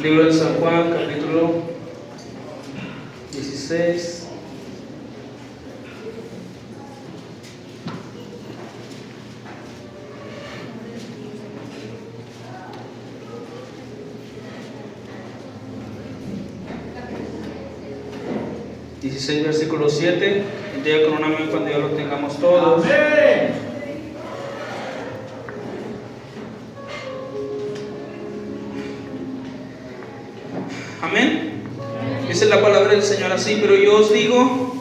Libro de San Juan, capítulo 16. Versículo 7. Llega con un amén cuando ya lo tengamos todos. Amén. Amén. Dice la palabra del Señor así: pero yo os digo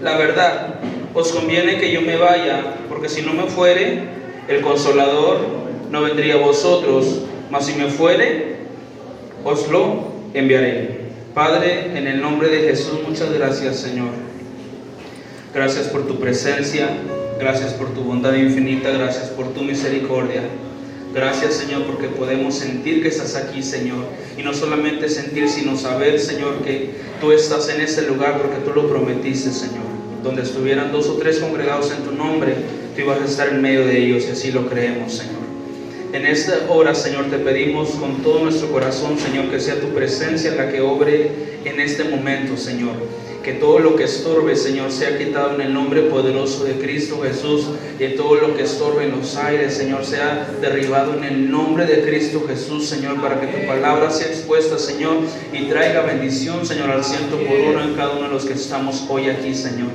la verdad, os conviene que yo me vaya, porque si no me fuere, el Consolador no vendría a vosotros, mas si me fuere, os lo enviaré. Padre, en el nombre de Jesús, muchas gracias, Señor. Gracias por tu presencia, gracias por tu bondad infinita, gracias por tu misericordia. Gracias, Señor, porque podemos sentir que estás aquí, Señor. Y no solamente sentir, sino saber, Señor, que tú estás en este lugar porque tú lo prometiste, Señor. Donde estuvieran 2 o 3 congregados en tu nombre, tú ibas a estar en medio de ellos, y así lo creemos, Señor. En esta hora, Señor, te pedimos con todo nuestro corazón, Señor, que sea tu presencia la que obre en este momento, Señor. Que todo lo que estorbe, Señor, sea quitado en el nombre poderoso de Cristo Jesús. Y todo lo que estorbe en los aires, Señor, sea derribado en el nombre de Cristo Jesús, Señor, para que tu palabra sea expuesta, Señor, y traiga bendición, Señor, al 100% en cada uno de los que estamos hoy aquí, Señor.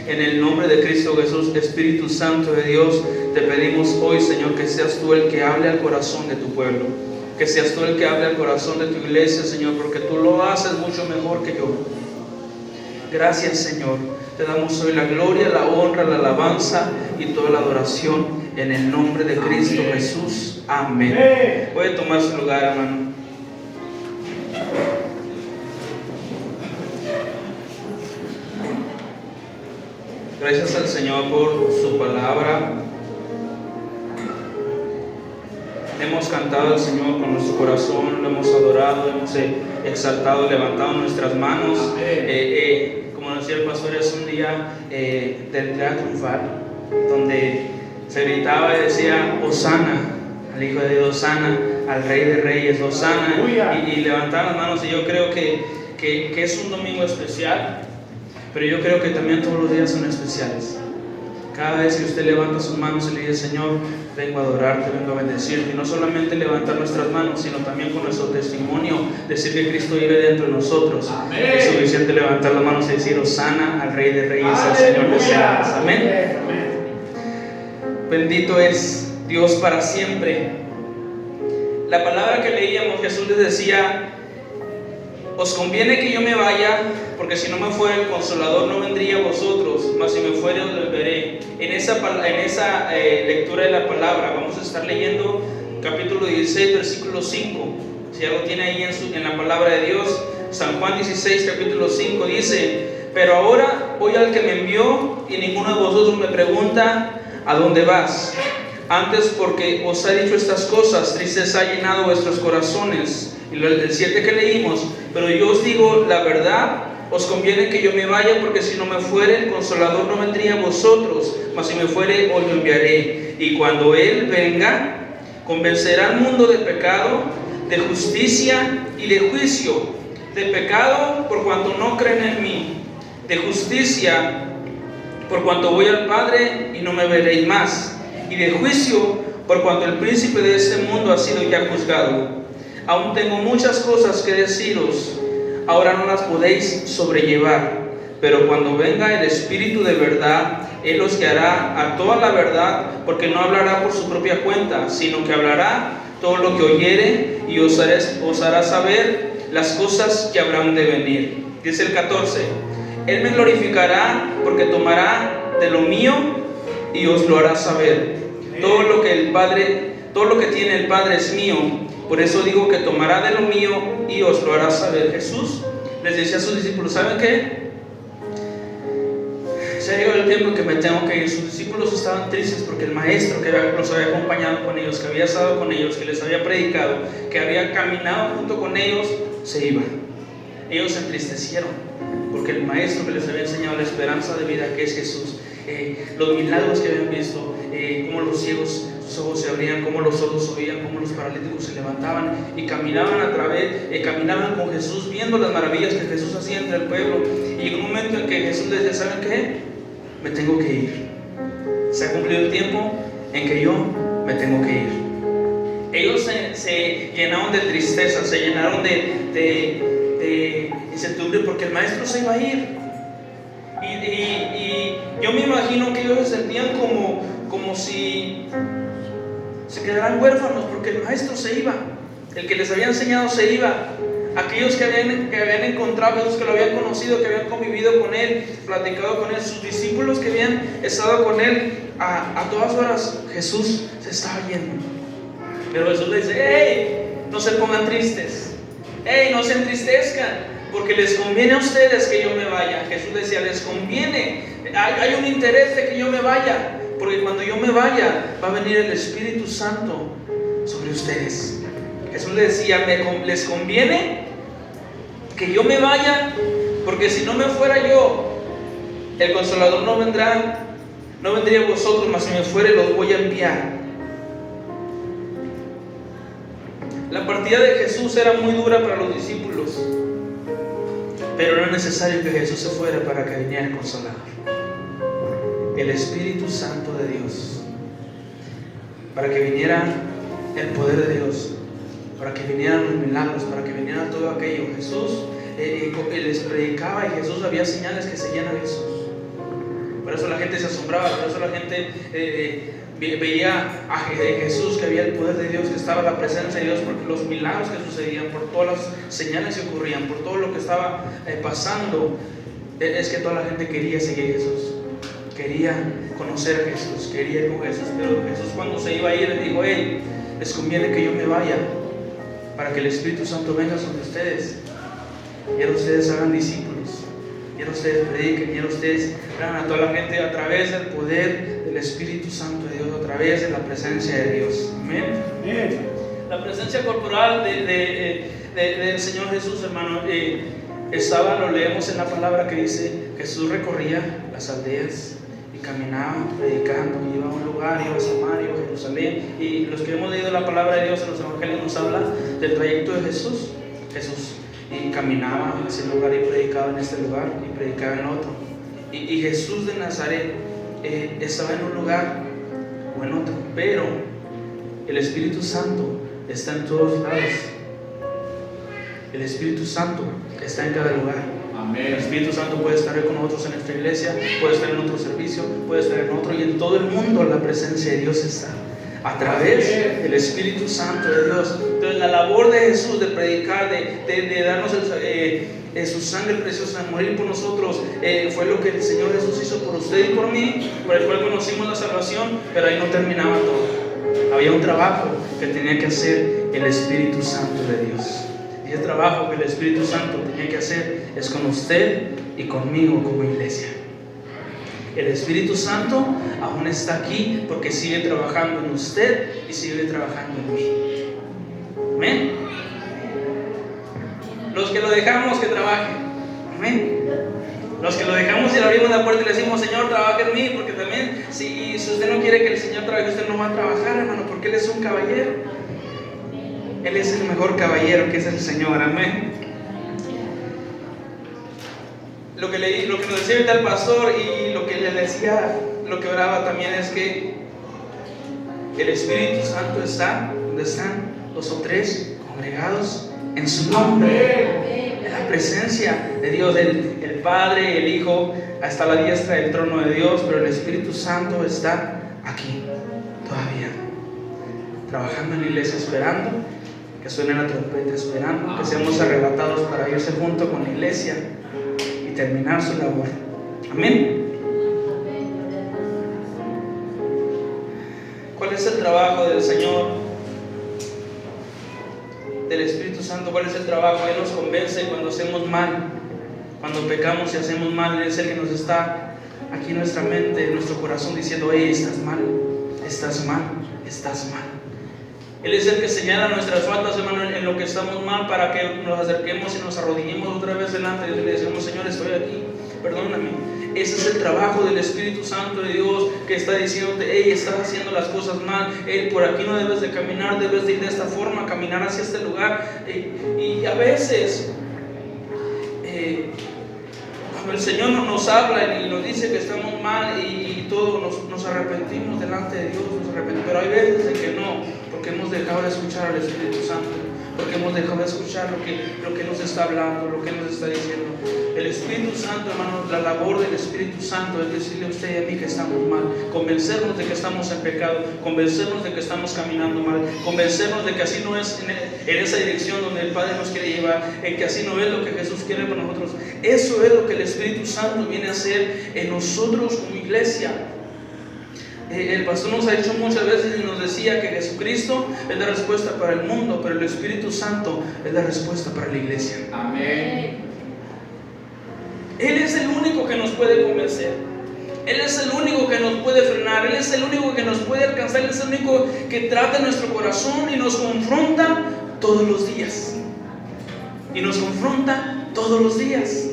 En el nombre de Cristo Jesús, Espíritu Santo de Dios, te pedimos hoy, Señor, que seas tú el que hable al corazón de tu pueblo. Que seas tú el que hable al corazón de tu iglesia, Señor, porque tú lo haces mucho mejor que yo. Gracias, Señor. Te damos hoy la gloria, la honra, la alabanza y toda la adoración en el nombre de Cristo Jesús. Amén. Puede tomar su lugar, hermano. Gracias al Señor por su palabra. Hemos cantado al Señor con nuestro corazón, lo hemos adorado, hemos exaltado, levantado nuestras manos. Como decía el pastor, es un día de entrada triunfal, donde se gritaba y decía: Hosana al Hijo de Dios, Hosana al Rey de Reyes, Hosana, y levantaban las manos. Y yo creo que es un domingo especial, pero yo creo que también todos los días son especiales. Cada vez que usted levanta sus manos y le dice: Señor, vengo a adorarte, vengo a bendecirte. Y no solamente levantar nuestras manos, sino también con nuestro testimonio decir que Cristo vive dentro de nosotros. Amén. Es suficiente levantar las manos y decir: Hosana al Rey de Reyes, al Señor de Señores. Amén. Bendito es Dios para siempre. La palabra que leíamos, Jesús les decía: os conviene que yo me vaya, porque si no me fuera, el Consolador no vendría a vosotros, mas si me fuere, os lo enviaré. En esa lectura de la palabra vamos a estar leyendo capítulo 16, versículo 5. Si algo tiene ahí en la palabra de Dios, San Juan 16, capítulo 5 dice: pero ahora voy al que me envió, y ninguno de vosotros me pregunta: ¿a dónde vas? Antes, porque os ha dicho estas cosas, tristeza ha llenado vuestros corazones. Y el 7 que leímos: pero yo os digo la verdad, os conviene que yo me vaya, porque si no me fuere, el Consolador no vendría a vosotros, mas si me fuere, os lo enviaré. Y cuando Él venga, convencerá al mundo de pecado, de justicia y de juicio. De pecado, por cuanto no creen en mí; de justicia, por cuanto voy al Padre y no me veréis más; y de juicio, por cuanto el príncipe de este mundo ha sido ya juzgado. Aún tengo muchas cosas que deciros, ahora no las podéis sobrellevar. Pero cuando venga el Espíritu de verdad, Él os guiará a toda la verdad, porque no hablará por su propia cuenta, sino que hablará todo lo que oyere, y os hará saber las cosas que habrán de venir. Dice el 14: Él me glorificará, porque tomará de lo mío y os lo hará saber. Todo lo que tiene el Padre es mío. Por eso digo que tomará de lo mío y os lo hará saber. Jesús les decía a sus discípulos: ¿saben qué? Se ha llegado el tiempo en que me tengo que ir. Sus discípulos estaban tristes porque el maestro que los había acompañado con ellos, que había estado con ellos, que les había predicado, que había caminado junto con ellos, se iba. Ellos se entristecieron porque el maestro que les había enseñado la esperanza de vida, que es Jesús, los milagros que habían visto, cómo los ciegos sus ojos se abrían, cómo los sordos oían, cómo los paralíticos se levantaban y caminaban caminaban con Jesús, viendo las maravillas que Jesús hacía entre el pueblo. Y llegó un momento en que Jesús les decía: ¿saben qué? Me tengo que ir. Se ha cumplido el tiempo en que yo me tengo que ir. Ellos se llenaron de tristeza, se llenaron de incertidumbre porque el maestro se iba a ir. Y yo me imagino que ellos se sentían como si se quedaran huérfanos porque el maestro se iba, el que les había enseñado se iba. Aquellos que habían encontrado, aquellos que lo habían conocido, que habían convivido con él, platicado con él, sus discípulos que habían estado con él a todas horas, Jesús se estaba yendo. Pero Jesús les dice: ¡hey! No se pongan tristes, ¡hey! No se entristezcan, porque les conviene a ustedes que yo me vaya. Jesús decía: les conviene, hay un interés de que yo me vaya, porque cuando yo me vaya va a venir el Espíritu Santo sobre ustedes. Jesús les decía: les conviene que yo me vaya, porque si no me fuera yo, el Consolador no vendría a vosotros, mas si me fuere los voy a enviar. La partida de Jesús era muy dura para los discípulos, pero era necesario que Jesús se fuera para que viniera el Consolador, el Espíritu Santo de Dios, para que viniera el poder de Dios, para que vinieran los milagros, para que viniera todo aquello. Jesús les predicaba y Jesús había señales que seguían a Jesús. Por eso la gente se asombraba, por eso la gente veía a Jesús, que había el poder de Dios, que estaba la presencia de Dios, porque los milagros que sucedían, por todas las señales que ocurrían, por todo lo que estaba pasando, es que toda la gente quería seguir a Jesús, quería conocer a Jesús, quería ir con Jesús. Pero Jesús, cuando se iba a ir, le dijo: hey, les conviene que yo me vaya para que el Espíritu Santo venga sobre ustedes y ahora ustedes hagan discípulos, y ahora ustedes prediquen, y ahora ustedes hagan a toda la gente a través del poder del Espíritu Santo de Dios, a través de la presencia de Dios. Amén. La presencia corporal del Señor Jesús, hermano, lo leemos en la palabra que dice: Jesús recorría las aldeas y caminaba predicando, iba a un lugar, iba a Samaria, iba a Jerusalén. Y los que hemos leído la palabra de Dios en los evangelios nos habla del trayecto de Jesús. Y caminaba a ese lugar y predicaba en este lugar y predicaba en otro. Y Jesús de Nazaret estaba en un lugar o en otro, pero el Espíritu Santo está en todos lados. El Espíritu Santo está en cada lugar. Amén. El Espíritu Santo puede estar con nosotros en nuestra iglesia, puede estar en otro servicio, puede estar en otro, y en todo el mundo la presencia de Dios está a través del Espíritu Santo de Dios. Entonces la labor de Jesús de predicar, de darnos su sangre preciosa, de morir por nosotros, fue lo que el Señor Jesús hizo por usted y por mí, por el cual conocimos la salvación. Pero ahí no terminaba todo. Había un trabajo que tenía que hacer el Espíritu Santo de Dios. Y el trabajo que el Espíritu Santo tenía que hacer es con usted y conmigo como iglesia. El Espíritu Santo aún está aquí porque sigue trabajando en usted y sigue trabajando en mí. Amén. Los que lo dejamos que trabaje. Amén. Los que lo dejamos y le abrimos la puerta y le decimos: Señor, trabaja en mí, porque también si usted no quiere que el Señor trabaje, usted no va a trabajar, hermano, porque Él es un caballero. Él es el mejor caballero, que es el Señor. Amén. Lo que nos decía ahorita el pastor y lo que le decía, lo que oraba también, es que el Espíritu Santo está donde están 2 o 3 congregados en su nombre. En la presencia de Dios, el Padre, el Hijo, hasta la diestra del trono de Dios, pero el Espíritu Santo está aquí todavía, trabajando en la iglesia, esperando que suene la trompeta, esperando que seamos arrebatados para irse junto con la iglesia y terminar su labor. Amén. ¿Cuál es el trabajo del Señor, del Espíritu Santo? ¿Cuál es el trabajo? Él nos convence cuando hacemos mal, cuando pecamos y hacemos mal. Él es el que nos está aquí en nuestra mente, en nuestro corazón, diciendo: hey, estás mal, estás mal, estás mal. Él es el que señala nuestras faltas, hermano, en lo que estamos mal, para que nos acerquemos y nos arrodillemos otra vez delante de Dios y le decimos: Señor, estoy aquí, perdóname. Ese es el trabajo del Espíritu Santo de Dios, que está diciéndote: hey, estás haciendo las cosas mal, hey, por aquí no debes de caminar, debes de ir de esta forma, caminar hacia este lugar. Y a veces cuando el Señor nos habla y nos dice que estamos mal y todos nos arrepentimos delante de Dios, pero hay veces de que no, porque hemos dejado de escuchar al Espíritu Santo, porque hemos dejado de escuchar lo que nos está hablando, lo que nos está diciendo. El Espíritu Santo, hermanos, la labor del Espíritu Santo es decirle a usted y a mí que estamos mal, convencernos de que estamos en pecado, convencernos de que estamos caminando mal, convencernos de que así no es en esa dirección donde el Padre nos quiere llevar, en que así no es lo que Jesús quiere para nosotros. Eso es lo que el Espíritu Santo viene a hacer en nosotros como iglesia. El pastor nos ha dicho muchas veces y nos decía que Jesucristo es la respuesta para el mundo, pero el Espíritu Santo es la respuesta para la iglesia. Amén. Él es el único que nos puede convencer. Él es el único que nos puede frenar. Él es el único que nos puede alcanzar. Él es el único que trata nuestro corazón y nos confronta todos los días. Y nos confronta todos los días.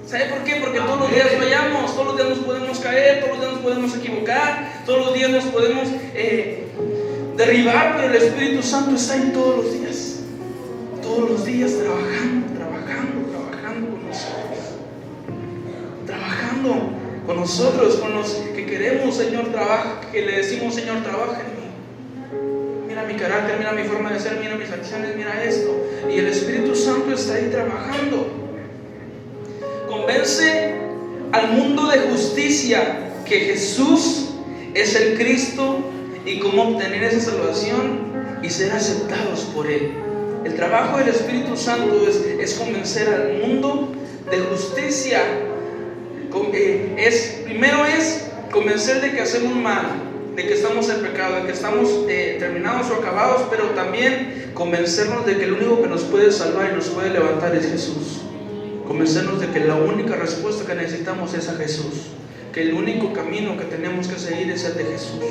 ¿Sabe por qué? Porque todos los días fallamos, todos los días nos podemos caer, todos los días nos podemos equivocar, todos los días nos podemos derribar, pero el Espíritu Santo está ahí todos los días trabajando con nosotros, con los que queremos, Señor, trabaja, que le decimos: Señor, trabaja en mí. Mira mi carácter, mira mi forma de ser, mira mis acciones, mira esto. Y el Espíritu Santo está ahí trabajando. Convence al mundo de justicia que Jesús es el Cristo y cómo obtener esa salvación y ser aceptados por Él. El trabajo del Espíritu Santo es convencer al mundo de justicia. Primero es convencer de que hacemos mal, de que estamos en pecado, de que estamos terminados o acabados, pero también convencernos de que el único que nos puede salvar y nos puede levantar es Jesús. Convencernos de que la única respuesta que necesitamos es a Jesús, que el único camino que tenemos que seguir es el de Jesús.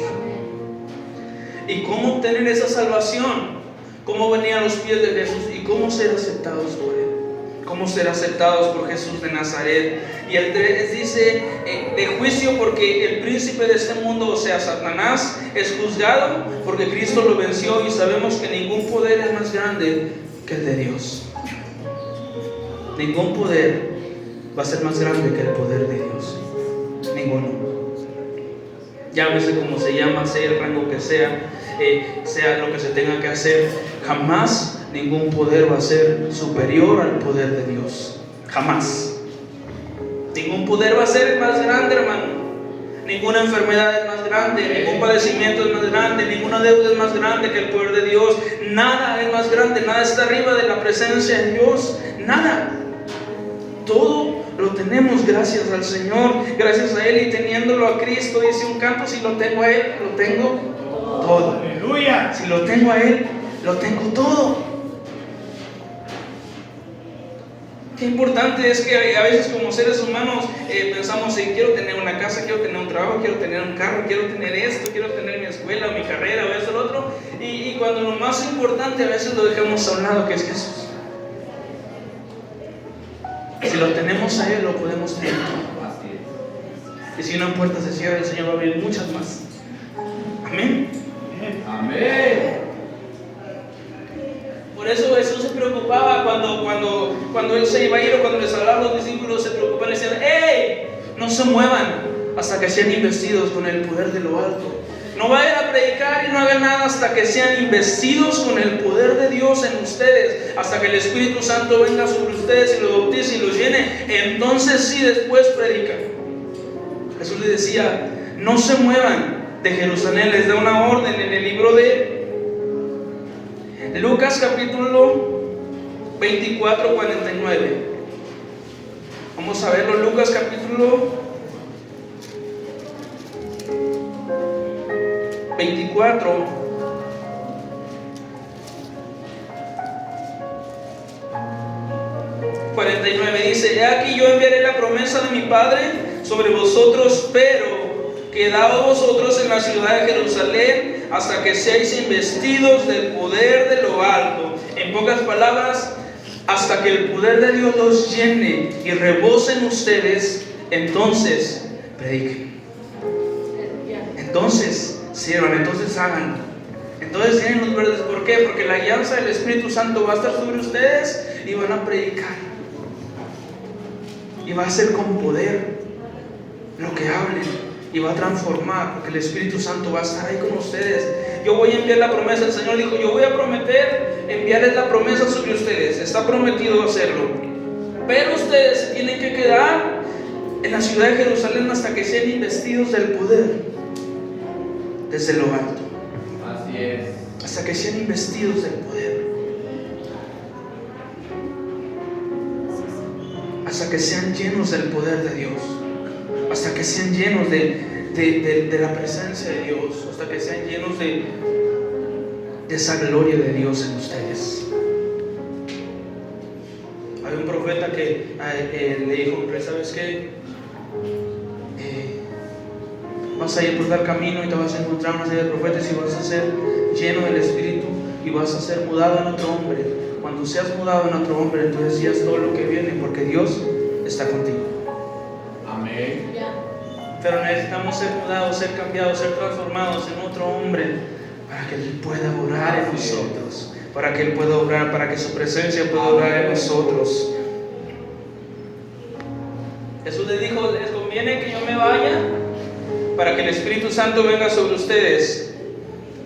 ¿Y cómo obtener esa salvación? ¿Cómo venir a los pies de Jesús y cómo ser aceptados por Él? ¿Cómo ser aceptados por Jesús de Nazaret? Y el 3 dice de juicio, porque el príncipe de este mundo, o sea, Satanás, es juzgado porque Cristo lo venció, y sabemos que ningún poder es más grande que el de Dios. Ningún poder va a ser más grande que el poder de Dios. Ninguno. Llámese como se llama, sea el rango que sea, sea lo que se tenga que hacer, jamás ningún poder va a ser superior al poder de Dios. Jamás. Ningún poder va a ser más grande, hermano. Ninguna enfermedad es más grande, ningún padecimiento es más grande, ninguna deuda es más grande que el poder de Dios. Nada es más grande, nada está arriba de la presencia de Dios. Nada. Todo lo tenemos gracias al Señor, gracias a Él, y teniéndolo a Cristo, dice un canto: si lo tengo a Él, lo tengo todo. Aleluya. Si lo tengo a Él, lo tengo todo. Qué importante es que a veces como seres humanos pensamos en: quiero tener una casa, quiero tener un trabajo, quiero tener un carro, quiero tener esto, quiero tener mi escuela, mi carrera, o esto, lo otro, y cuando lo más importante a veces lo dejamos a un lado, que es Jesús. Si lo tenemos a Él, lo podemos tener todo. Y si una puerta se cierra, el Señor va a abrir muchas más. Amén. Amén. Por eso Jesús se preocupaba cuando Él se iba a ir, o cuando les hablaba a los discípulos, se preocupaban y decían: ¡hey! No se muevan hasta que sean investidos con el poder de lo alto. No vayan a predicar y no hagan nada hasta que sean investidos con el poder de Dios en ustedes, hasta que el Espíritu Santo venga sobre ustedes y los bautice y los llene. Entonces sí, después predican. Jesús les decía: no se muevan de Jerusalén. Les da una orden en el libro de Lucas capítulo 24, 49. Vamos a verlo. Lucas capítulo 24, 49 dice: he aquí yo enviaré la promesa de mi Padre sobre vosotros, pero quedaos vosotros en la ciudad de Jerusalén hasta que seáis investidos del poder de lo alto. En pocas palabras, hasta que el poder de Dios los llene y rebose en ustedes, entonces prediquen. Entonces sirvan, entonces hagan. Entonces tienen los verdes. ¿Por qué? Porque la guianza del Espíritu Santo va a estar sobre ustedes y van a predicar. Y va a ser con poder lo que hablen. Y va a transformar, porque el Espíritu Santo va a estar ahí con ustedes. Yo voy a enviar la promesa. El Señor dijo: yo voy a prometer enviarles la promesa sobre ustedes. Está prometido hacerlo. Pero ustedes se tienen que quedar en la ciudad de Jerusalén hasta que sean investidos del poder desde lo alto. Así es. Hasta que sean investidos del poder. Hasta que sean llenos del poder de Dios. Hasta que sean llenos de la presencia de Dios. Hasta que sean llenos de esa gloria de Dios en ustedes. Hay un profeta que le dijo: ¿sabes qué? Vas a ir por tal camino y te vas a encontrar una serie de profetas y vas a ser lleno del Espíritu y vas a ser mudado en otro hombre. Cuando seas mudado en otro hombre, entonces sí haz todo lo que viene, porque Dios está contigo. Amén. Pero necesitamos ser mudados, ser cambiados, ser transformados en otro hombre para que Él pueda orar en nosotros, para que Él pueda obrar, para que su presencia pueda obrar en nosotros. Jesús les dijo: les conviene que yo me vaya para que el Espíritu Santo venga sobre ustedes.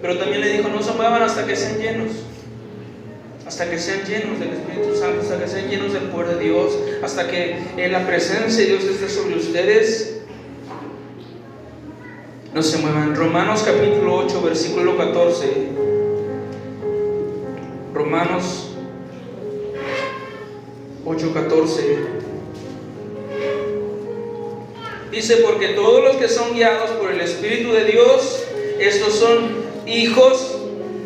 Pero también le dijo: no se muevan hasta que sean llenos. Hasta que sean llenos del Espíritu Santo, hasta que sean llenos del poder de Dios, hasta que la presencia de Dios esté sobre ustedes. No se muevan. Romanos capítulo 8, versículo 14. Romanos 8, 14. Dice: porque todos los que son guiados por el Espíritu de Dios, estos son hijos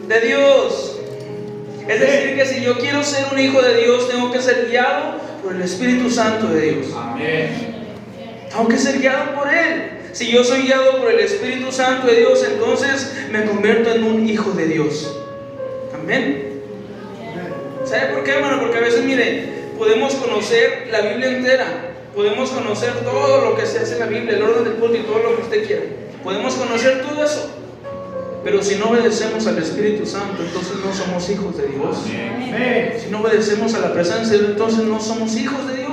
de Dios. Es decir, que si yo quiero ser un hijo de Dios, tengo que ser guiado por el Espíritu Santo de Dios. Amén. Tengo que ser guiado por Él. Si yo soy guiado por el Espíritu Santo de Dios, entonces me convierto en un hijo de Dios. Amén. ¿Sabe por qué, hermano? Porque a veces, mire, podemos conocer la Biblia entera, podemos conocer todo lo que se hace en la Biblia, el orden del culto y todo lo que usted quiera. Podemos conocer todo eso, pero si no obedecemos al Espíritu Santo, entonces no somos hijos de Dios. Amén. Si no obedecemos a la presencia de Dios, entonces no somos hijos de Dios.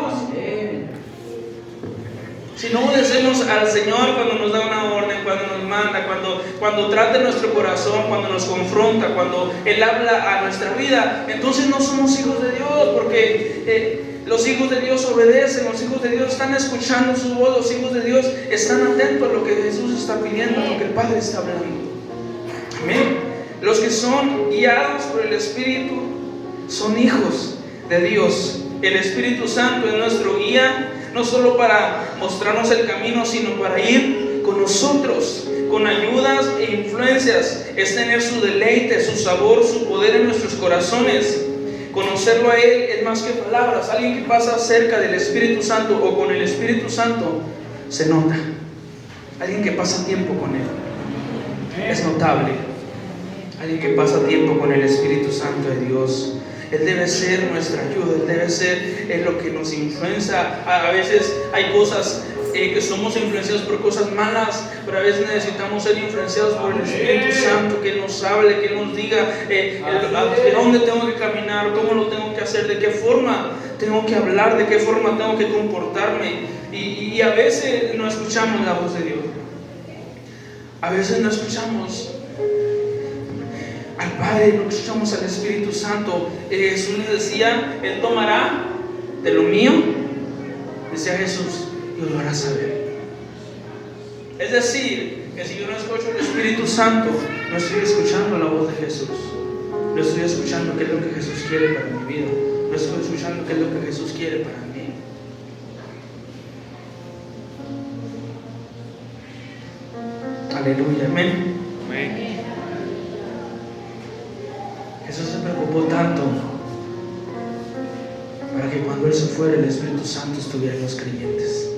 Si no obedecemos al Señor cuando nos da una orden, cuando nos manda, cuando trata nuestro corazón, cuando nos confronta, cuando Él habla a nuestra vida, entonces no somos hijos de Dios, porque los hijos de Dios obedecen, los hijos de Dios están escuchando su voz, los hijos de Dios están atentos a lo que Jesús está pidiendo, a lo que el Padre está hablando. Amén. Los que son guiados por el Espíritu son hijos de Dios. El Espíritu Santo es nuestro guía, no solo para mostrarnos el camino, sino para ir con nosotros, con ayudas e influencias. Es tener su deleite, su sabor, su poder en nuestros corazones. Conocerlo a Él es más que palabras. Alguien que pasa cerca del Espíritu Santo o con el Espíritu Santo se nota. Alguien que pasa tiempo con Él es notable. Alguien que pasa tiempo con el Espíritu Santo de Dios, Él debe ser nuestra ayuda, Él debe ser lo que nos influencia. A veces hay cosas que somos influenciados por cosas malas, pero a veces necesitamos ser influenciados por el Espíritu Santo, que nos hable, que nos diga de dónde tengo que caminar, cómo lo tengo que hacer, de qué forma tengo que hablar, de qué forma tengo que comportarme. Y a veces no escuchamos la voz de Dios. A veces no escuchamos al Padre, no escuchamos al Espíritu Santo. Jesús les decía: Él tomará de lo mío, decía Jesús, y os lo hará saber. Es decir, que si yo no escucho el Espíritu Santo, no estoy escuchando la voz de Jesús, no estoy escuchando qué es lo que Jesús quiere para mi vida, no estoy escuchando qué es lo que Jesús quiere para mí. Aleluya, amén. Amén. Jesús se preocupó tanto para que cuando Él se fuera, el Espíritu Santo estuviera en los creyentes.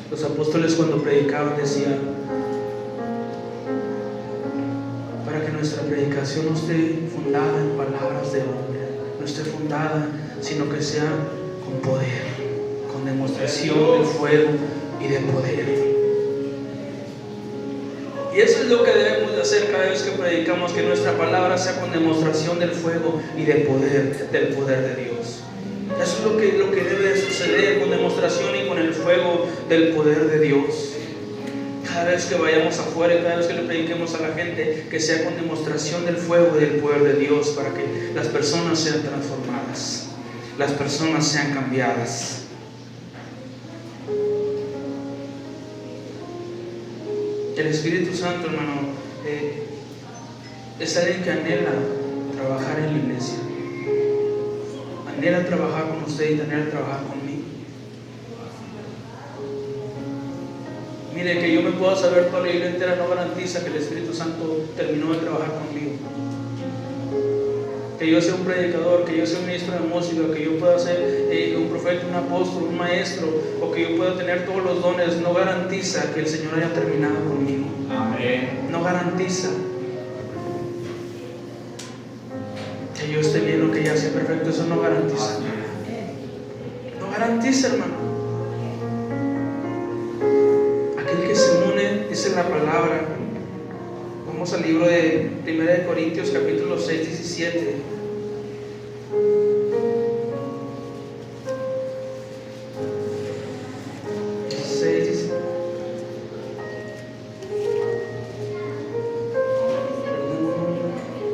Los apóstoles, cuando predicaban, decían: para que nuestra predicación no esté fundada en palabras de hombre, no esté fundada, sino que sea con poder, con demostración de fuego y de poder. Y eso es lo que debemos de hacer cada vez que predicamos, que nuestra palabra sea con demostración del fuego y del poder de Dios. Eso es lo que debe de suceder, con demostración y con el fuego del poder de Dios. Cada vez que vayamos afuera y cada vez que le prediquemos a la gente, que sea con demostración del fuego y del poder de Dios, para que las personas sean transformadas, las personas sean cambiadas. El Espíritu Santo, hermano, es alguien que anhela trabajar en la iglesia, anhela trabajar con usted y anhela trabajar conmigo. Mire, que yo me pueda saber toda la Biblia entera no garantiza que el Espíritu Santo terminó de trabajar conmigo. Que yo sea un predicador, que yo sea un ministro de música, que yo pueda ser un profeta, un apóstol, un maestro, o que yo pueda tener todos los dones, no garantiza que el Señor haya terminado conmigo. Amén. No garantiza que yo esté bien o que ya sea perfecto. Eso no garantiza. No garantiza, hermano. Aquel que se une, dice la palabra. Vamos al libro de 1 Corintios capítulo 6, 17.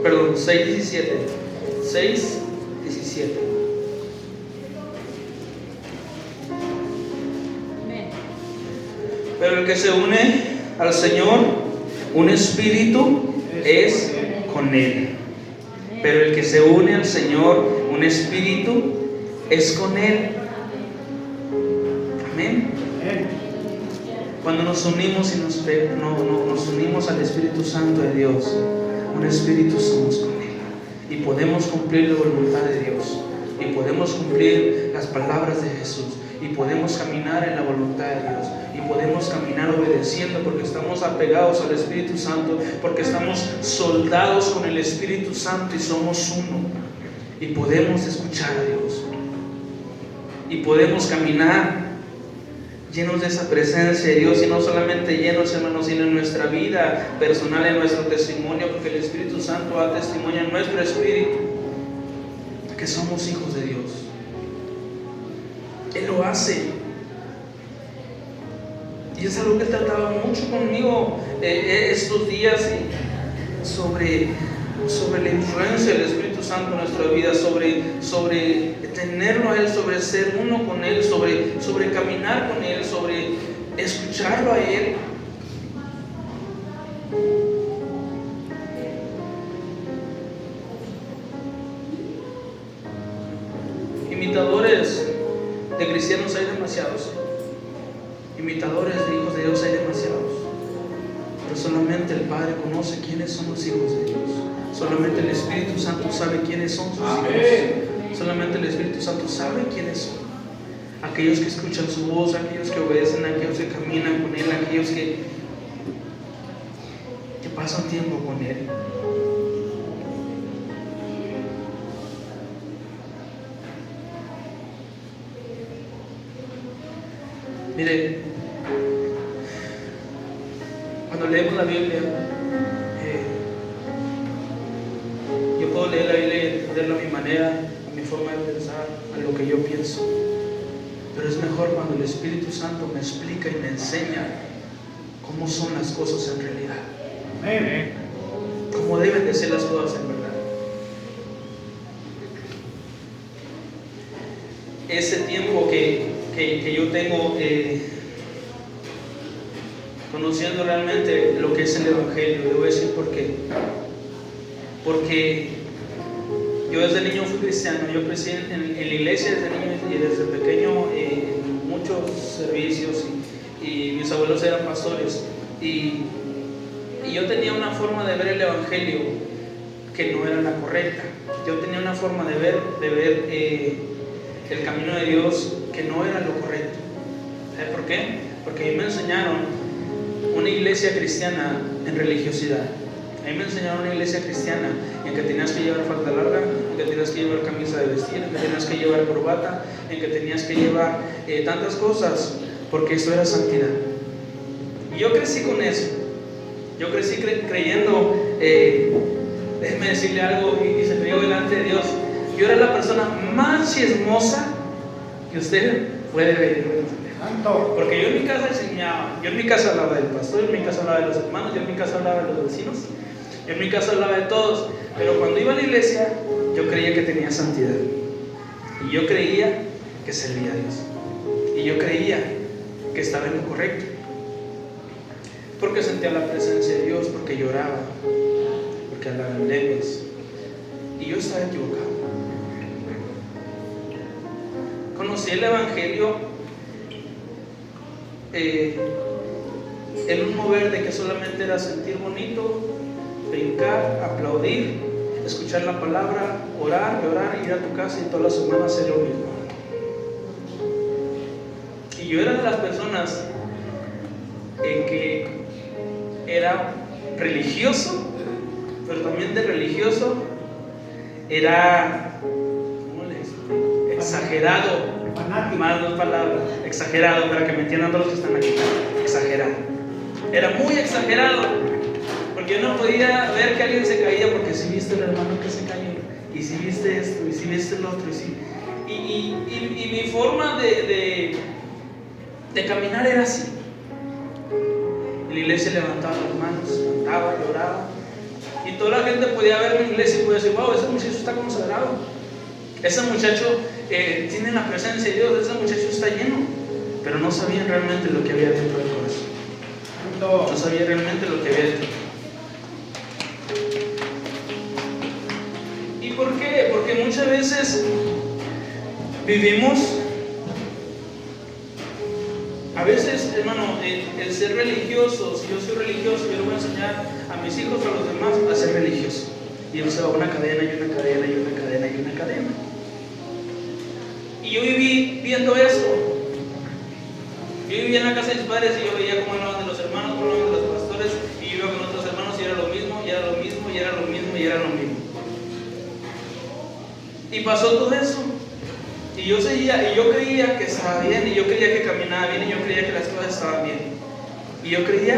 Perdón, 6, 17. 6, 17. Pero el que se une al Señor, un espíritu es con Él. Pero el que se une al Señor, un espíritu es con Él. Amén. Cuando nos unimos y nos unimos al Espíritu Santo de Dios, un espíritu somos con Él. Y podemos cumplir la voluntad de Dios. Y podemos cumplir las palabras de Jesús. Y podemos caminar en la voluntad de Dios. Y podemos caminar obedeciendo porque estamos apegados al Espíritu Santo, porque estamos soldados con el Espíritu Santo y somos uno. Y podemos escuchar a Dios. Y podemos caminar llenos de esa presencia de Dios, y no solamente llenos, hermanos, sino en nuestra vida personal, en nuestro testimonio, porque el Espíritu Santo da testimonio en nuestro espíritu que somos hijos de Dios. Él lo hace. Y es algo que trataba mucho conmigo estos días sobre la influencia del Espíritu Santo en nuestra vida, sobre tenerlo a Él, sobre ser uno con Él, sobre caminar con Él, sobre escucharlo a Él. Imitadores de cristianos hay demasiados. Imitadores de hijos de Dios hay demasiados. Pero solamente el Padre conoce quiénes son los hijos de Dios. Solamente el Espíritu Santo sabe quiénes son sus hijos. Solamente el Espíritu Santo sabe quiénes son. Aquellos que escuchan su voz, aquellos que obedecen, aquellos que caminan con Él, aquellos que pasan tiempo con Él. Mire, cuando leemos la Biblia, yo puedo leer la Biblia y entenderla a mi manera, a mi forma de pensar, a lo que yo pienso. Pero es mejor cuando el Espíritu Santo me explica y me enseña cómo son las cosas en realidad. Amén. Cómo deben de ser las cosas en verdad. Ese tiempo que yo tengo conociendo realmente lo que es el Evangelio, le voy a decir por qué. Porque yo desde niño fui cristiano, yo crecí en la iglesia desde niño y desde pequeño en muchos servicios y mis abuelos eran pastores y yo tenía una forma de ver el Evangelio que no era la correcta. Yo tenía una forma de ver el camino de Dios que no era lo correcto. ¿Sabe por qué? Porque a mí me enseñaron una iglesia cristiana en religiosidad. A mí me enseñaron una iglesia cristiana en que tenías que llevar falda larga, en que tenías que llevar camisa de vestir, en que tenías que llevar corbata, en que tenías que llevar tantas cosas, porque eso era santidad. Y yo crecí con eso. Yo crecí creyendo, déjeme decirle algo, y se creyó delante de Dios. Yo era la persona más chismosa que usted puede ver. Porque yo en mi casa enseñaba, yo en mi casa hablaba del pastor, yo en mi casa hablaba de los hermanos, yo en mi casa hablaba de los vecinos, yo en mi casa hablaba de todos. Pero cuando iba a la iglesia, yo creía que tenía santidad. Y yo creía que servía a Dios. Y yo creía que estaba en lo correcto. Porque sentía la presencia de Dios, porque lloraba, porque hablaba en lenguas. Y yo estaba equivocado. Conocí el Evangelio en un mover de que solamente era sentir bonito, brincar, aplaudir, escuchar la palabra, orar, llorar, ir a tu casa y todas las semanas hacer lo mismo. Y yo era de las personas que era religioso, pero también de religioso era, ¿cómo le digo? Exagerado. Más dos palabras, exagerado, para que me entiendan todos los que están aquí. Exagerado. Era muy exagerado, porque yo no podía ver que alguien se caía, porque si viste el hermano que se cayó, y si viste esto, y si viste el otro, y mi forma de caminar era así. En la iglesia levantaba las manos, cantaba, lloraba, y toda la gente podía ver mi iglesia y podía decir: wow, ese muchacho está consagrado, ese muchacho tiene la presencia de Dios, ese muchacho está lleno. Pero no sabían realmente lo que había dentro del corazón. No sabía realmente lo que había dentro. ¿Y por qué? Porque muchas veces vivimos, a veces, hermano, el ser religioso. Si yo soy religioso, yo le voy a enseñar a mis hijos, a los demás, a ser religioso. Y o sea, una cadena y una cadena y una cadena y una cadena. Y yo viví viendo eso. Yo vivía en la casa de mis padres y yo veía cómo hablaban de los hermanos, cómo hablaban de los pastores, y yo iba con otros hermanos y era lo mismo, y era lo mismo, y era lo mismo, y era lo mismo. Y pasó todo eso. Y yo seguía, y yo creía que estaba bien, y yo creía que caminaba bien, y yo creía que las cosas estaban bien. Y yo creía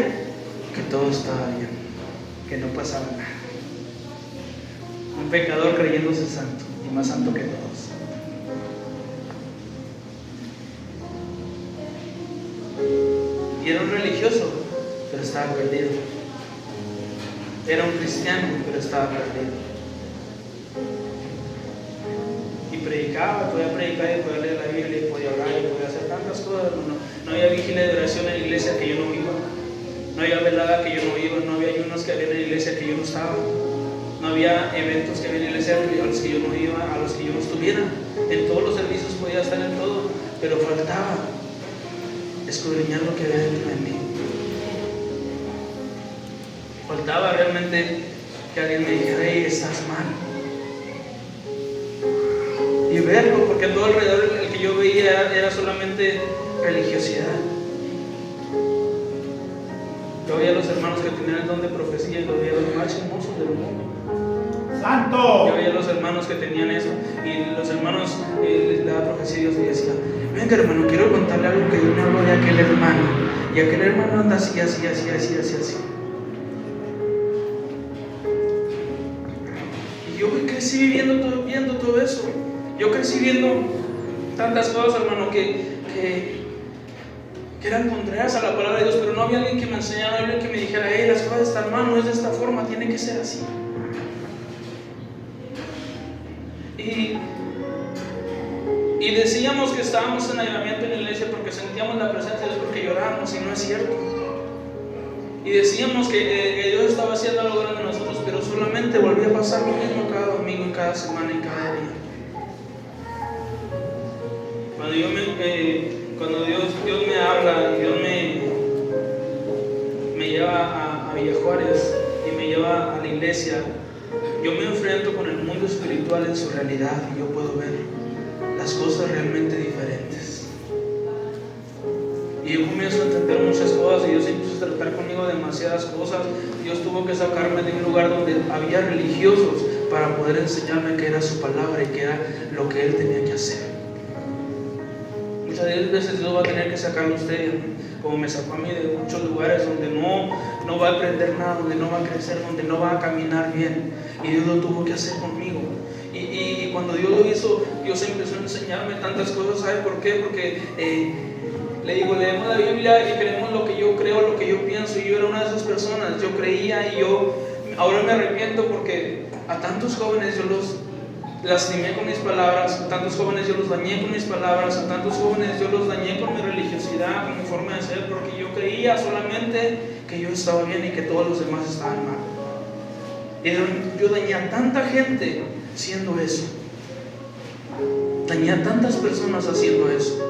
que todo estaba bien, que no pasaba nada. Un pecador creyéndose santo, y más santo que todos. Y era un religioso, pero estaba perdido. Era un cristiano, pero estaba perdido. Y predicaba, podía predicar y podía leer la Biblia y podía orar y podía hacer tantas cosas. No había vigilia de oración en la iglesia que yo no iba. No había velada que yo no iba. No había ayunos que había en la iglesia que yo no estaba. No había eventos que había en la iglesia a los que yo no iba, a los que yo no estuviera. En todos los servicios podía estar en todo, pero faltaba escudriñar lo que había dentro de mí. Faltaba realmente que alguien me dijera: hey, estás mal. Y verlo, porque todo alrededor el que yo veía era solamente religiosidad. Yo veía a los hermanos que tenían el don de profecía y los veía los más hermosos del mundo. ¡Santo! Yo veía a los hermanos que tenían eso, y los hermanos les daba profecía y Dios les decía: venga, hermano, quiero contarle algo que yo me hablo de aquel hermano, y aquel hermano anda así, así, así, así, así, así. Y yo crecí viendo todo eso. Yo crecí viendo tantas cosas, hermano, que eran contrarias a la palabra de Dios, pero no había alguien que me enseñara, no había alguien que me dijera: hey, las cosas están mal, no es de esta forma, tiene que ser así. Y decíamos que estábamos en aislamiento en la iglesia porque sentíamos la presencia de Dios, porque llorábamos, y no es cierto. Y decíamos que Dios estaba haciendo algo grande en nosotros, pero solamente volvía a pasar lo mismo cada domingo, y cada semana y cada día. Cuando Dios me habla y Dios me lleva a Villa Juárez y me lleva a la iglesia, yo me enfrento con el mundo espiritual en su realidad, y yo puedo ver las cosas realmente diferentes. Y yo comienzo a entender muchas cosas, y Dios tratar conmigo demasiadas cosas. Dios tuvo que sacarme de un lugar donde había religiosos para poder enseñarme qué era su palabra y qué era lo que Él tenía que hacer. Muchas veces Dios va a tener que sacarlo a usted, como me sacó a mí de muchos lugares donde no va a aprender nada, donde no va a crecer, donde no va a caminar bien. Y Dios lo tuvo que hacer conmigo. Y cuando Dios lo hizo, Dios empezó a enseñarme tantas cosas. ¿Sabe por qué? Porque le digo, leemos la Biblia y creemos lo que yo creo, lo que yo pienso. Y yo era una de esas personas. Yo creía y ahora me arrepiento porque a tantos jóvenes yo los lastimé con mis palabras, a tantos jóvenes yo los dañé con mis palabras, a tantos jóvenes yo los dañé con mi religiosidad, con mi forma de ser, porque yo creía solamente que yo estaba bien y que todos los demás estaban mal. Y yo dañé a tanta gente haciendo eso. Dañé a tantas personas haciendo eso.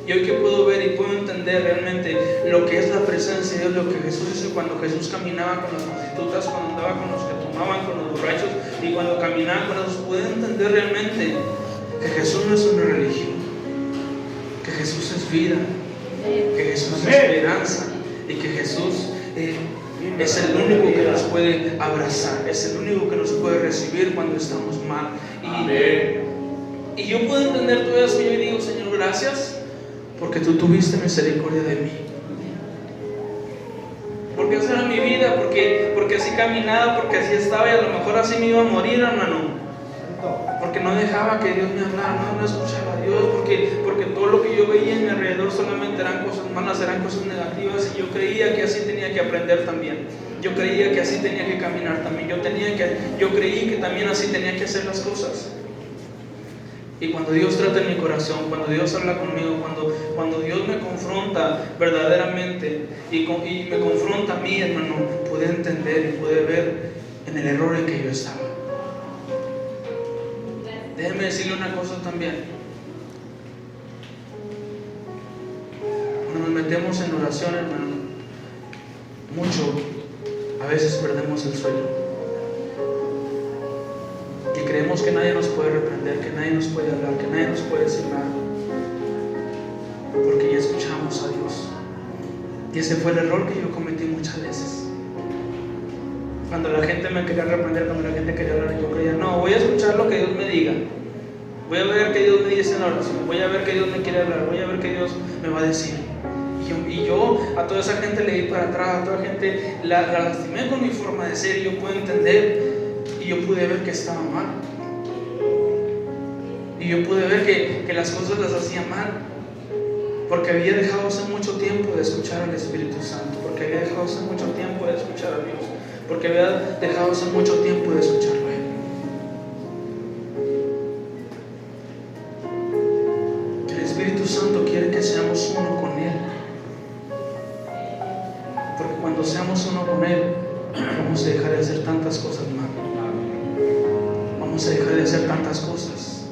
Y hoy que puedo ver y puedo entender realmente lo que es la presencia de Dios, lo que Jesús hizo cuando Jesús caminaba con las prostitutas, cuando andaba con los que tomaban, con los borrachos, y cuando caminaba con ellos, puedo entender realmente que Jesús no es una religión, que Jesús es vida, que Jesús es esperanza, y que Jesús es el único que nos puede abrazar, es el único que nos puede recibir cuando estamos mal. Y yo puedo entender todo eso y yo digo, Señor, gracias porque tú tuviste misericordia de mí. Porque esa era mi vida, porque así caminaba, porque así estaba y a lo mejor así me iba a morir, hermano. Porque no dejaba que Dios me hablara, no escuchaba a Dios, porque todo lo que yo veía en mi alrededor solamente eran cosas malas, eran cosas negativas, y yo creía que así tenía que aprender también. Yo creía que así tenía que caminar también. Yo creí que también así tenía que hacer las cosas. Y cuando Dios trata en mi corazón, cuando Dios habla conmigo, cuando Dios me confronta verdaderamente y me confronta a mí, hermano, pude entender y pude ver en el error en que yo estaba. Déjeme decirle una cosa también. Cuando nos metemos en oración, hermano, a veces perdemos el sueño. Y creemos que nadie nos puede reprender, que nadie nos puede hablar, que nadie nos puede decir nada. Porque ya escuchamos a Dios. Y ese fue el error que yo cometí muchas veces. Cuando la gente me quería reprender, cuando la gente quería hablar, yo creía, no, voy a escuchar lo que Dios me diga. Voy a ver qué Dios me dice en la oración. Voy a ver qué Dios me quiere hablar. Voy a ver qué Dios me va a decir. Y yo a toda esa gente le di para atrás, a toda la gente la lastimé con mi forma de ser. Y yo pude entender y yo pude ver que estaba mal. Y yo pude ver que las cosas las hacía mal. Porque había dejado hace mucho tiempo de escuchar al Espíritu Santo. Porque había dejado hace mucho tiempo de escuchar a Dios. Porque había dejado hace mucho tiempo de escucharlo a Él. El Espíritu Santo quiere que seamos uno con Él. Porque cuando seamos uno con Él, vamos a dejar de hacer tantas cosas mal. Vamos a dejar de hacer tantas cosas.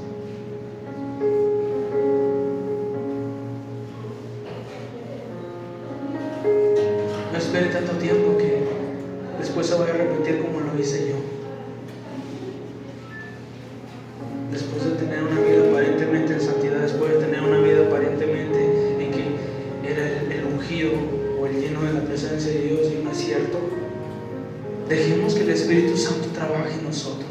No espere tanto tiempo que después se vaya a repetir como lo hice yo. Después de tener una vida aparentemente en santidad, después de tener una vida aparentemente en que era el ungido o el lleno de la presencia de Dios, y no es cierto. Dejemos que el Espíritu Santo trabaje en nosotros.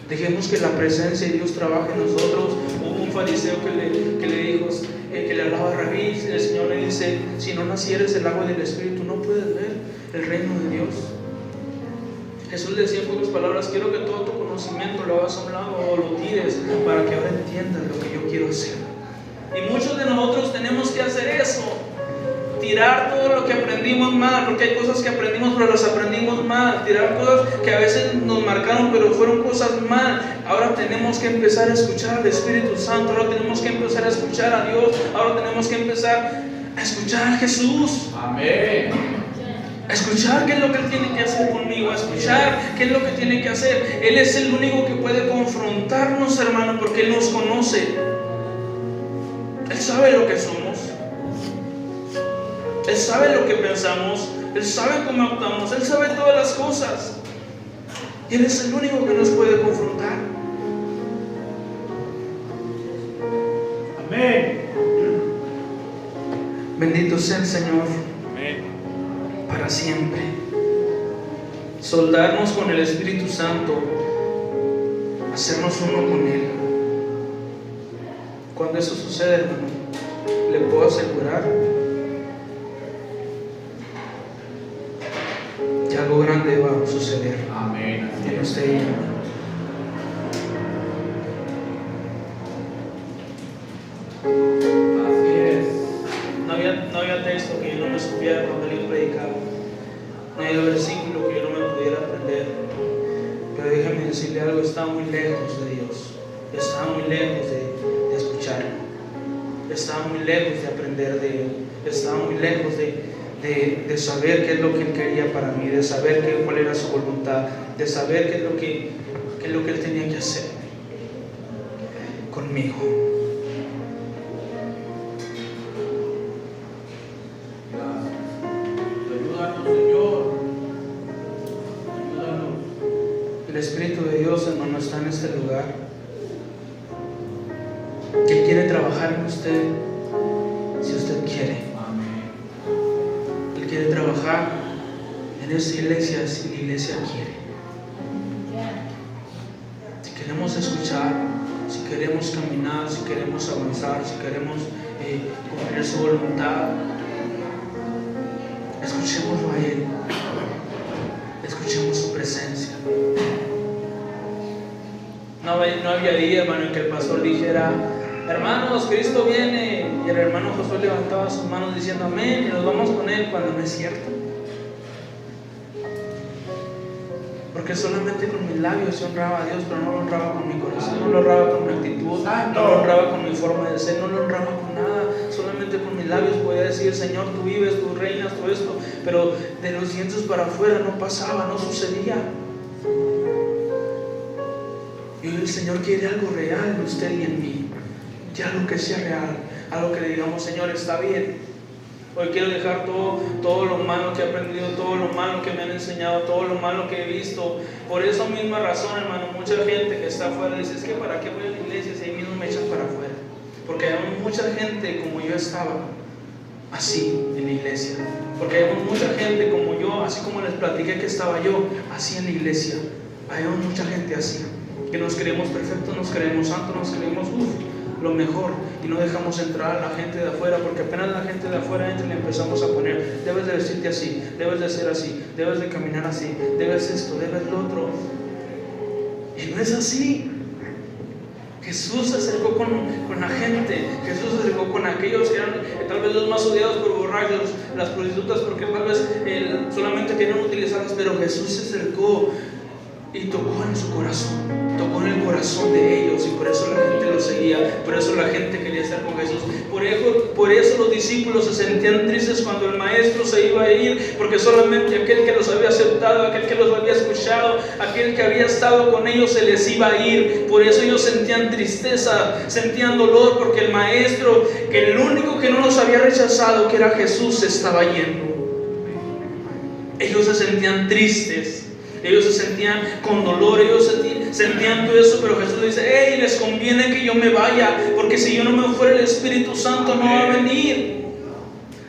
Dejemos que la presencia de Dios trabaje en nosotros. Hubo un fariseo que le dijo, que le hablaba a Rabí, el Señor le dice, si no nacieres del agua y del Espíritu, no puedes ver el reino de Dios. Jesús le decía en pocas palabras, quiero que todo tu conocimiento lo hagas a un lado o lo tires para que ahora entiendas lo que yo quiero hacer. Y muchos de nosotros tenemos que hacer eso. Tirar todo lo que aprendimos mal, porque hay cosas que aprendimos pero las aprendimos mal. Tirar cosas que a veces nos marcaron pero fueron cosas mal. Ahora tenemos que empezar a escuchar al Espíritu Santo. Ahora tenemos que empezar a escuchar a Dios. Ahora tenemos que empezar a escuchar a Jesús. Amén. A escuchar qué es lo que Él tiene que hacer conmigo. A escuchar qué es lo que tiene que hacer. Él es el único que puede confrontarnos, hermano, porque Él nos conoce. Él sabe lo que somos. Él sabe lo que pensamos, Él sabe cómo actuamos, Él sabe todas las cosas. Y Él es el único que nos puede confrontar. Amén. Bendito sea el Señor. Amén. para siempre. Soldarnos con el Espíritu Santo, hacernos uno con Él. Cuando eso sucede, hermano, le puedo asegurar que algo grande va a suceder. Amén. En usted y yo. Así es. No había texto que yo no me supiera cuando él predicaba. No había versículo que yo no me pudiera aprender. Pero déjame decirle algo, está muy lejos de Dios. Está muy lejos de escucharlo. Está muy lejos de aprender de Él. Está muy lejos de saber qué es lo que Él quería para mí, de saber cuál era su voluntad, de saber qué es lo que Él tenía que hacer conmigo. Ayúdanos, Señor. Ayúdanos. El Espíritu de Dios, hermano, está en este lugar. Él quiere trabajar en usted si usted quiere. Amén. Él quiere trabajar en esta iglesia si la iglesia quiere. Si queremos escuchar, si queremos caminar, si queremos avanzar, si queremos cumplir su voluntad, escuchémoslo a Él. Escuchemos su presencia. No había día, hermano, en que el pastor dijera: hermanos, Cristo viene, y el hermano Josué levantaba sus manos diciendo amén, y nos vamos con Él, cuando no es cierto. Porque solamente con mis labios se honraba a Dios, pero no lo honraba con mi corazón, no lo honraba con mi actitud, no lo honraba con mi forma de ser, no lo honraba con nada. Solamente con mis labios podía decir: Señor, tú vives, tú reinas, todo esto, pero de los dientes para afuera no pasaba, no sucedía. Y hoy el Señor quiere algo real en usted y en mí, que algo que sea real, algo que le digamos: Señor, está bien. Hoy quiero dejar todo lo malo que he aprendido, todo lo malo que me han enseñado, todo lo malo que he visto. Por esa misma razón, hermano, mucha gente que está afuera dice: es que ¿para qué voy a la iglesia si ahí mismo me echan para afuera? Porque hay mucha gente como yo estaba así en la iglesia. Porque hay mucha gente como yo, así como les platiqué que estaba yo, así en la iglesia. Hay mucha gente así, que nos creemos perfectos, nos creemos santos, nos creemos lo mejor, y no dejamos entrar a la gente de afuera, porque apenas la gente de afuera entra y le empezamos a poner: debes de vestirte así, debes de ser así, debes de caminar así, debes esto, debes lo otro. Y no es así. Jesús se acercó con la gente. Jesús se acercó con aquellos que eran tal vez los más odiados por borrachos, las prostitutas, porque tal vez solamente querían utilizarlas, pero Jesús se acercó y tocó en su corazón, tocó en el corazón de ellos, y por eso la gente lo seguía, por eso la gente quería estar con Jesús. Por eso los discípulos se sentían tristes cuando el maestro se iba a ir, porque solamente aquel que los había aceptado, aquel que los había escuchado, aquel que había estado con ellos se les iba a ir. Por eso ellos sentían tristeza, sentían dolor, porque el maestro, que el único que no los había rechazado, que era Jesús, se estaba yendo. Ellos se sentían tristes. Ellos se sentían con dolor, ellos sentían todo eso, pero Jesús dice: hey, les conviene que yo me vaya, porque si yo no me fuera, el Espíritu Santo no va a venir.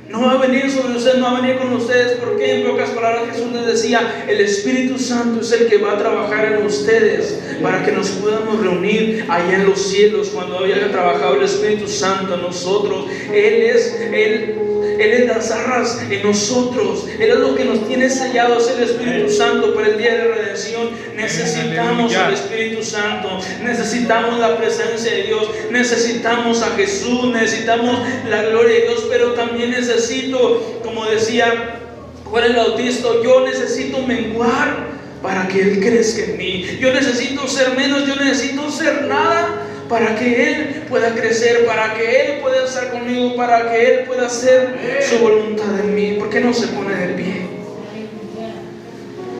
No va a venir sobre ustedes, no va a venir con ustedes. Porque en pocas palabras Jesús les decía: el Espíritu Santo es el que va a trabajar en ustedes, para que nos podamos reunir allá en los cielos, cuando haya trabajado el Espíritu Santo en nosotros. Él es las arras en nosotros. Él es lo que nos tiene sellados, el Espíritu Santo, para el día de redención. Necesitamos al Espíritu Santo, necesitamos la presencia de Dios, necesitamos a Jesús, necesitamos la gloria de Dios, pero también necesito, como decía Juan el Bautista, yo necesito menguar para que Él crezca en mí. Yo necesito ser menos, yo necesito ser nada, para que Él pueda crecer, para que Él pueda estar conmigo, para que Él pueda hacer su voluntad en mí. ¿Por qué no se pone de pie?